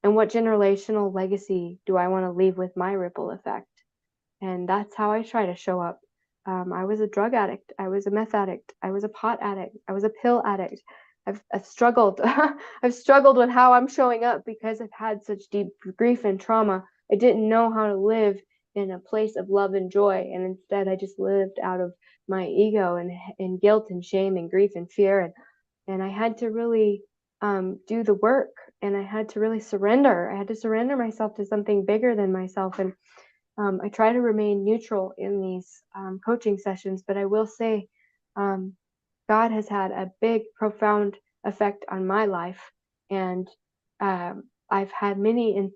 A: and what generational legacy do I want to leave with my ripple effect? And that's how I try to show up. I was a drug addict, I was a meth addict, I was a pot addict, I was a pill addict. I've struggled. I've struggled with how I'm showing up because I've had such deep grief and trauma. I didn't know how to live in a place of love and joy, and instead I just lived out of my ego and guilt and shame and grief and fear, and I had to really do the work, and I had to really surrender. I had to surrender myself to something bigger than myself, and I try to remain neutral in these coaching sessions, but I will say God has had a big, profound effect on my life. And I've had many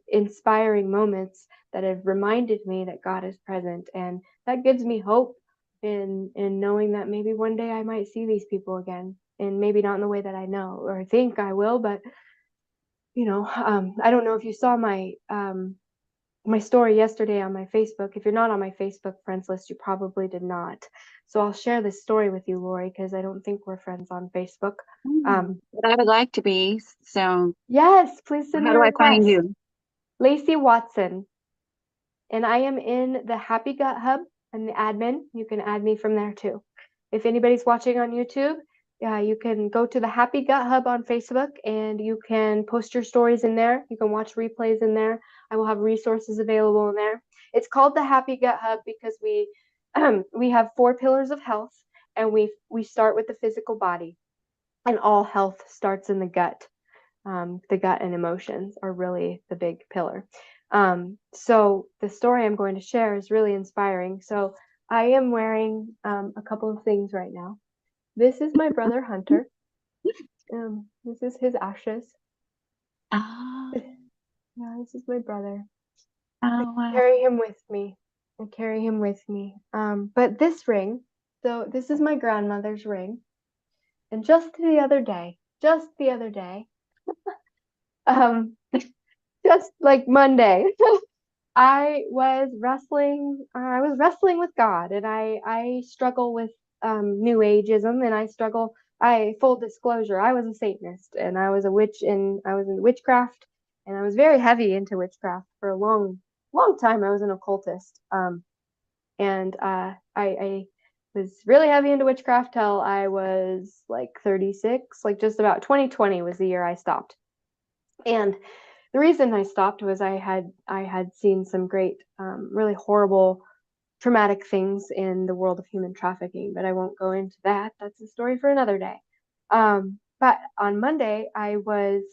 A: inspiring moments that have reminded me that God is present. And that gives me hope in knowing that maybe one day I might see these people again. And maybe not in the way that I know or think I will, but I don't know if you saw my story yesterday on my Facebook. If you're not on my Facebook friends list, you probably did not. So I'll share this story with you, Lori, because I don't think we're friends on Facebook.
B: But I would like to be. So
A: Yes, please send
B: how
A: me a
B: do I find
A: request.
B: you?
A: Lacey Watson. And I am in the Happy Gut Hub. I'm the admin. You can add me from there too. If anybody's watching on YouTube, you can go to the Happy Gut Hub on Facebook and you can post your stories in there. You can watch replays in there. I will have resources available in there. It's called the Happy Gut Hub because we have 4 pillars of health, and we start with the physical body, and all health starts in the gut. The gut and emotions are really the big pillar. So the story I'm going to share is really inspiring. So I am wearing a couple of things right now. This is my brother Hunter. This is his ashes.
B: Oh,
A: Yeah, this is my brother. I
B: oh, wow.
A: carry him with me. I carry him with me. But this ring, so this is my grandmother's ring. And just the other day, um, just like Monday, I was wrestling. I was wrestling with God, and I struggle with New Ageism, and I struggle. I full disclosure, I was a Satanist, and I was a witch, and I was in witchcraft, and I was very heavy into witchcraft for a long time. I was an occultist, and I was really heavy into witchcraft till I was like 36, like just about 2020 was the year I stopped, and the reason I stopped was I had seen some great, really horrible, traumatic things in the world of human trafficking, but I won't go into that. That's a story for another day. But on Monday, I was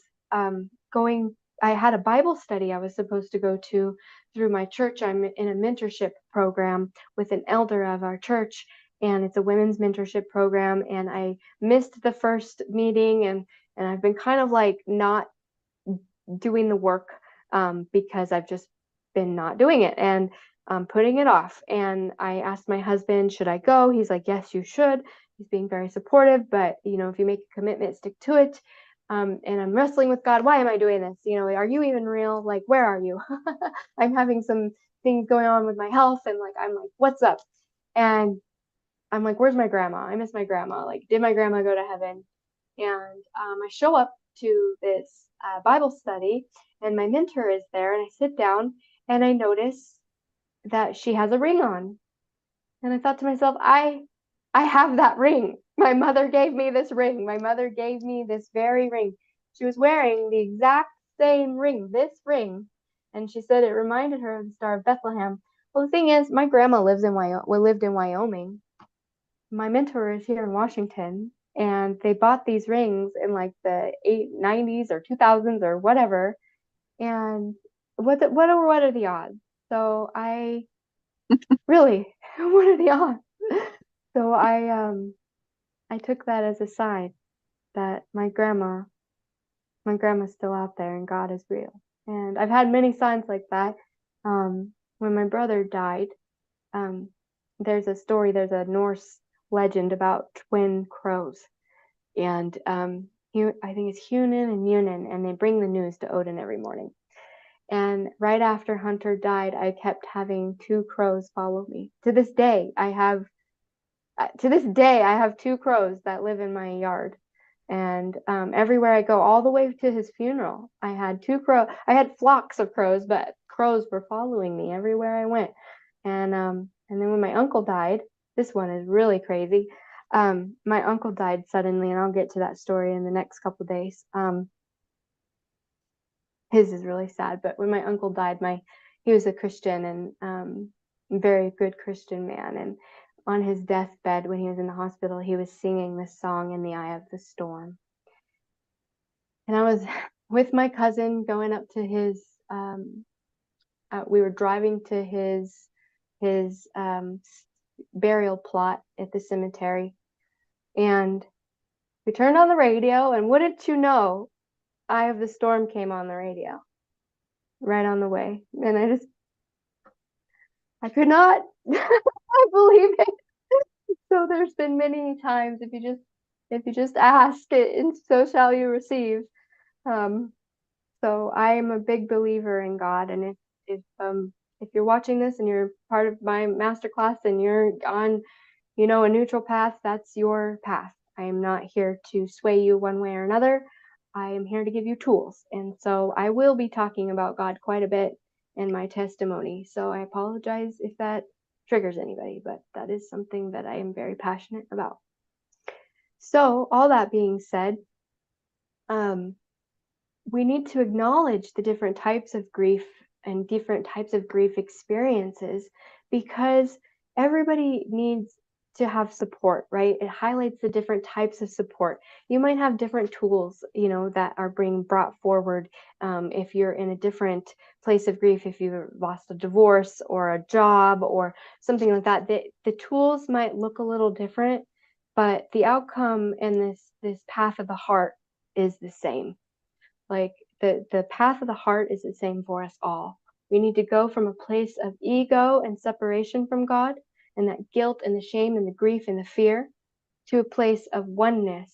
A: going. I had a Bible study I was supposed to go to through my church. I'm in a mentorship program with an elder of our church, and it's a women's mentorship program. And I missed the first meeting, and I've been kind of like not doing the work because I've just been not doing it and putting it off. And I asked my husband, should I go? He's like, yes, you should. He's being very supportive, but if you make a commitment, stick to it. And I'm wrestling with God. Why am I doing this? Are you even real? Like, where are you? I'm having some things going on with my health, and I'm like, what's up? And I'm like, where's my grandma? I miss my grandma. Like, did my grandma go to heaven? And I show up to this Bible study, and my mentor is there, and I sit down, and I notice that she has a ring on. And I thought to myself, I have that ring. My mother gave me this ring. My mother gave me this very ring. She was wearing the exact same ring, this ring. And she said it reminded her of the Star of Bethlehem. Well, the thing is, my grandma lived in Wyoming. My mentor is here in Washington, and they bought these rings in like the 90s or 2000s or whatever. And what are the odds? So I really, what are the odds? So I took that as a sign that my grandma's still out there and God is real. And I've had many signs like that. When my brother died, um, there's a Norse legend about twin crows, and I think it's Hunan and Munin, and they bring the news to Odin every morning. And right after Hunter died, I kept having 2 crows follow me. To this day, I have 2 crows that live in my yard. And everywhere I go, all the way to his funeral, I had 2 crows. I had flocks of crows, but crows were following me everywhere I went. And then when my uncle died, this one is really crazy. My uncle died suddenly, and I'll get to that story in the next couple days. His is really sad, but when my uncle died, he was a Christian and very good Christian man. And on his deathbed, when he was in the hospital, he was singing this song, "In the Eye of the Storm." And I was with my cousin going up to his we were driving to his burial plot at the cemetery, and we turned on the radio, and wouldn't you know, Eye of the Storm came on the radio right on the way, and I could not I believe it. So there's been many times, if you just ask it, and so shall you receive. So I am a big believer in God, and if you're watching this and you're part of my masterclass and you're on, a neutral path, that's your path. I am not here to sway you one way or another. I am here to give you tools. And so I will be talking about God quite a bit in my testimony. So I apologize if that triggers anybody, but that is something that I am very passionate about. So all that being said, we need to acknowledge the different types of grief and different types of grief experiences, because everybody needs to have support, right? It highlights the different types of support. You might have different tools, that are being brought forward. If you're in a different place of grief, if you lost a divorce or a job or something like that, the tools might look a little different, but the outcome and this path of the heart is the same. Like the path of the heart is the same for us all. We need to go from a place of ego and separation from God, and that guilt and the shame and the grief and the fear, to a place of oneness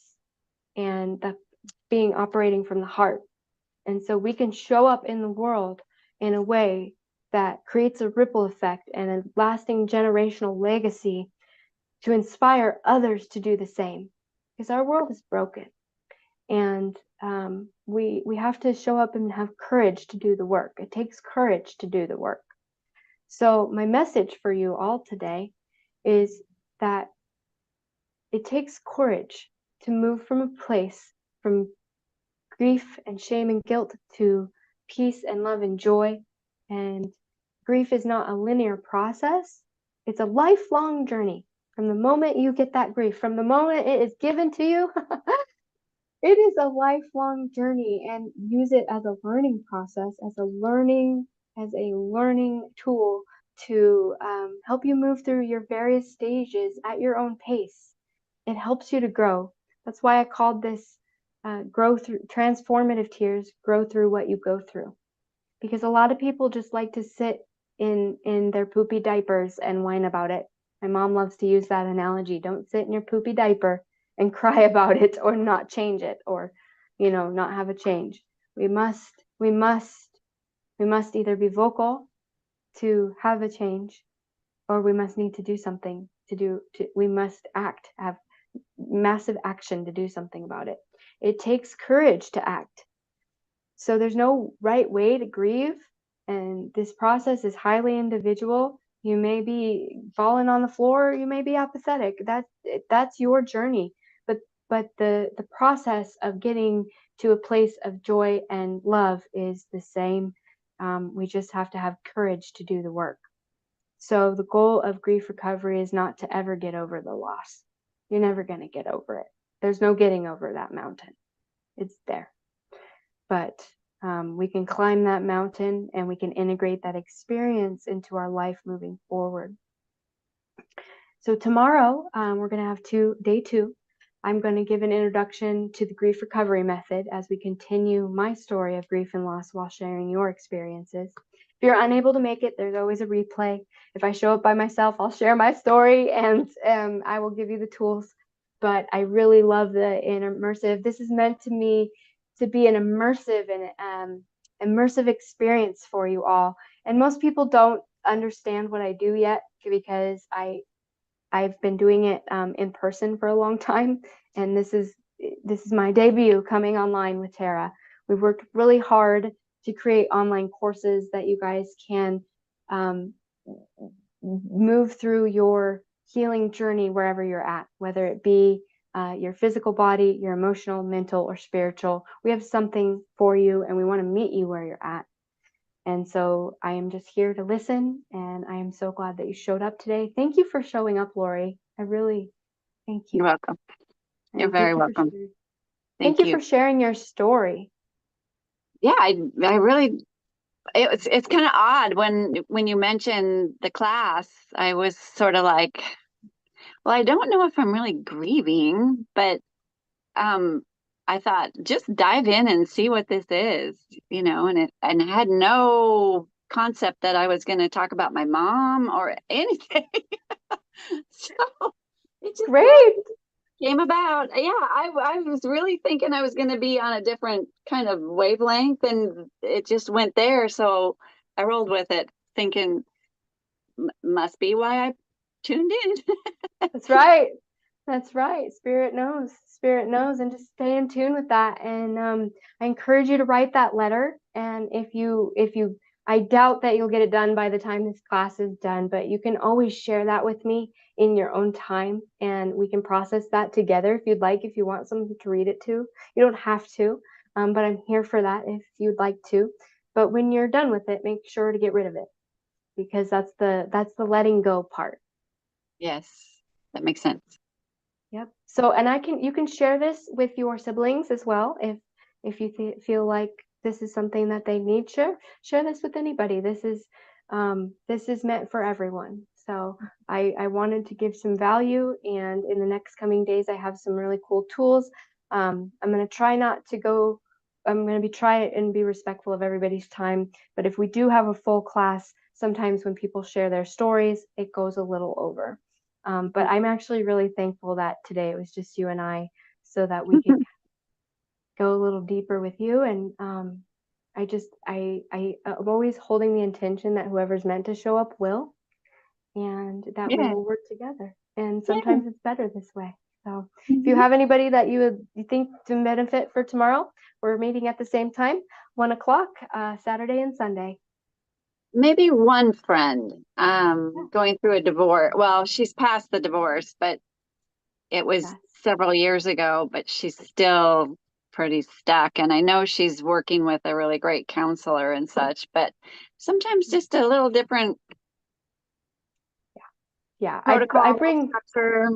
A: and the being operating from the heart. And so we can show up in the world in a way that creates a ripple effect and a lasting generational legacy to inspire others to do the same, because our world is broken. And we have to show up and have courage to do the work. It takes courage to do the work. So my message for you all today is that it takes courage to move from a place from grief and shame and guilt to peace and love and joy. And grief is not a linear process. It's a lifelong journey. From the moment you get that grief, from the moment it is given to you, it is a lifelong journey, and use it as a learning process, as a learning tool to help you move through your various stages at your own pace. It helps you to grow. That's why I called this grow through transformative tears, grow through what you go through. Because a lot of people just like to sit in their poopy diapers and whine about it. My mom loves to use that analogy. Don't sit in your poopy diaper and cry about it, or not change it, or not have a change. We must either be vocal to have a change, or we must need to do something we must have massive action to do something about it. It takes courage to act. So there's no right way to grieve, and this process is highly individual. You may be falling on the floor, you may be apathetic. That's your journey. But the process of getting to a place of joy and love is the same. We just have to have courage to do the work. So the goal of grief recovery is not to ever get over the loss. You're never going to get over it. There's no getting over that mountain. It's there. But we can climb that mountain, and we can integrate that experience into our life moving forward. So tomorrow, we're going to have day 2. I'm going to give an introduction to the grief recovery method as we continue my story of grief and loss while sharing your experiences. If you're unable to make it, there's always a replay. If I show up by myself, I'll share my story, and I will give you the tools. But I really love the immersive. This is meant to be an immersive and immersive experience for you all. And most people don't understand what I do yet, because I've been doing it in person for a long time, and this is my debut coming online with Tara. We've worked really hard to create online courses that you guys can move through your healing journey wherever you're at, whether it be your physical body, your emotional, mental, or spiritual. We have something for you, and we want to meet you where you're at. And so I am just here to listen, and I am so glad that you showed up today. Thank you for showing up, Lori. I really thank you.
B: You're welcome. You're very welcome.
A: Thank you for sharing your story.
B: Yeah, it's kind of odd when you mentioned the class. I was sort of like, well, I don't know if I'm really grieving, but um, I thought just dive in and see what this is, and I had no concept that I was going to talk about my mom or anything. So it just kind of
A: Great.
B: came about. Yeah, I was really thinking I was going to be on a different kind of wavelength, and it just went there. So I rolled with it, thinking must be why I tuned in.
A: That's right. That's right. Spirit knows. Spirit knows, and just stay in tune with that. And I encourage you to write that letter. And I doubt that you'll get it done by the time this class is done, but you can always share that with me in your own time, and we can process that together if you'd like. If you want someone to read it to, you don't have to, but I'm here for that if you'd like to. But when you're done with it, make sure to get rid of it, because that's the letting go part.
B: Yes, that makes sense.
A: Yep. So, and you can share this with your siblings as well if you feel like this is something that they need. Share this with anybody. This is meant for everyone. So I wanted to give some value, and in the next coming days, I have some really cool tools. I'm going to try not to go. I'm going to try and be respectful of everybody's time. But if we do have a full class, sometimes when people share their stories, it goes a little over. But I'm actually really thankful that today it was just you and I, so that we could go a little deeper with you. And I'm always holding the intention that whoever's meant to show up will, and that we
B: Yeah,
A: will work together. And
B: yeah.
A: sometimes it's better this way. So if you
B: Mhm.
A: have anybody that you think to benefit for tomorrow, we're meeting at the same time, 1 o'clock, Saturday and Sunday.
B: Maybe one friend
A: Yeah.
B: going through a divorce. Well, she's past the divorce, but it was
A: Yes.
B: several years ago, but she's still pretty stuck. And I know she's working with a really great counselor and such, but sometimes just a little different
A: Yeah. I
B: protocol
A: bring,
B: structure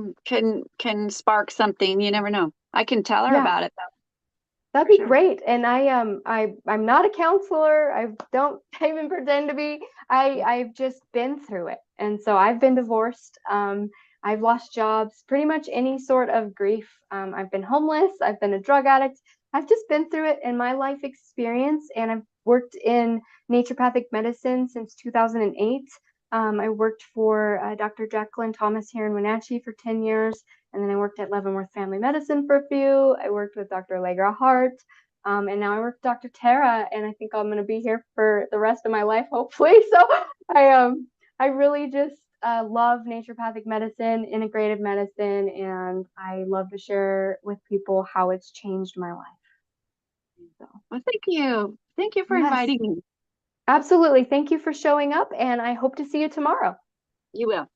B: can spark something. You never know. I can tell her
A: yeah.
B: about it though,
A: That'd
B: for
A: be
B: sure.
A: great. And I'm not a counselor. I don't even pretend to be. I've just been through it. And so I've been divorced. I've lost jobs, pretty much any sort of grief. I've been homeless. I've been a drug addict. I've just been through it in my life experience. And I've worked in naturopathic medicine since 2008. I worked for Dr. Jacqueline Thomas here in Wenatchee for 10 years. And then I worked at Leavenworth Family Medicine for a few. I worked with Dr. Allegra Hart. And now I work with Dr. Tara, and I think I'm going to be here for the rest of my life, hopefully. So I really just love naturopathic medicine, integrative medicine, and I love to share with people how it's changed my life. So
B: Well, thank you. Thank you for
A: yes,
B: inviting me.
A: absolutely. Thank you for showing up, and I hope to see you tomorrow.
B: You will.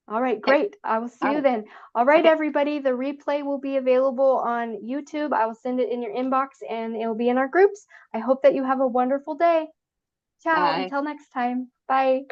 A: All right,
B: Okay.
A: great. I will see
B: All
A: you
B: right.
A: then. All right,
B: Okay.
A: everybody. The replay will be available on YouTube. I will send it in your inbox, and it will be in our groups. I hope that you have a wonderful day. Ciao.
B: Bye.
A: Until next time. Bye.